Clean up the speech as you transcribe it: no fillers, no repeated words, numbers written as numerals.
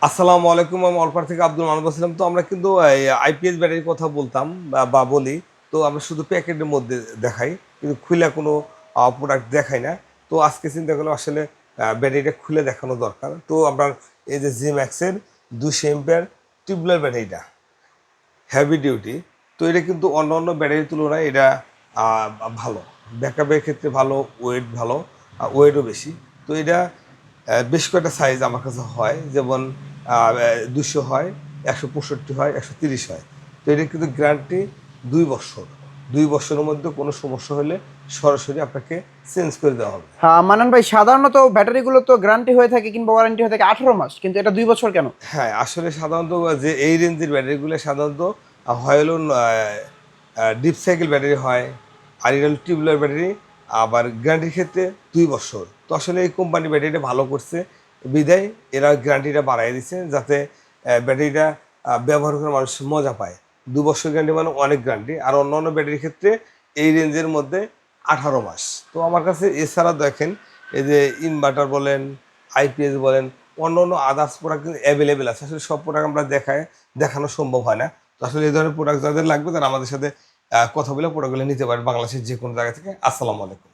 আসসালামু আলাইকুম। আমি অলপার থেকে আব্দুল মানব আসলাম। তো আমরা কিন্তু আইপিএস ব্যাটারির কথা বলতাম বা বলি। তো আমরা শুধু প্যাকেটের মধ্যে দেখাই, কিন্তু খুলে কোনো প্রোডাক্ট দেখাই না। তো আজকে চিন্তা করলাম আসলে ব্যাটারিটা খুলে দেখানো দরকার। তো আমরা এই যে জিম্যাক্সের 200 এম্পিয়ার টিউবুলার ব্যাটারিটা হেভি ডিউটি। তো এটা কিন্তু অন্য ব্যাটারির তুলনায় এটা আহ, ভালো, ব্যাকআপের ক্ষেত্রে ভালো, ওয়েট ভালো, ওয়েটও বেশি। তো এটা বেশ কয়েকটা সাইজ আমার কাছে হয়, যেমন 200 হয়, 165 হয়, 130 হয়। তো এটা কিন্তু গ্যারান্টি 2 বছর। 2 বছরের মধ্যে কোনো সমস্যা হলে সরাসরি আপনাকে চেঞ্জ করে দেওয়া হবে। হ্যাঁ মানান ভাই, সাধারণত ব্যাটারিগুলো তো গ্যারান্টি হয়ে থাকে কিংবা ওয়ারেন্টি হয়ে থাকে 18 মাস, কিন্তু এটা 2 বছর কেন? হ্যাঁ, আসলে সাধারণত যে এই রেঞ্জের ব্যাটারিগুলো সাধারণত হয় হলো ডিপ সাইকেল ব্যাটারি হয়, আর এটা হলো টিউবুলার ব্যাটারি। আবার গ্যারান্টির ক্ষেত্রে 2 বছর। তো আসলে এই কোম্পানি ব্যাটারিটা ভালো করছে বিদায় এরা গ্যারান্টিটা বাড়াই দিচ্ছে, যাতে ব্যাটারিটা ব্যবহার করে মানুষ মজা পায়। 2 বছর গ্যারান্টি মানে অনেক গ্যারান্টি। আর অন্য অন্য ব্যাটারির ক্ষেত্রে এই রেঞ্জের মধ্যে 18 মাস। তো আমার কাছে এছাড়া দেখেন, এই যে ইনভার্টার বলেন, আইপিএস বলেন, অন্য অন্য আদার্স প্রোডাক্ট কিন্তু অ্যাভেলেবেল আছে। আসলে সব প্রোডাক্ট আমরা দেখানো সম্ভব হয় না। তো আসলে এই ধরনের প্রোডাক্ট যাদের লাগবে তারা আমাদের সাথে কথা বলে প্রোডাক্টগুলো নিতে পারেন বাংলাদেশের যে কোনো জায়গা থেকে। আসসালামু আলাইকুম।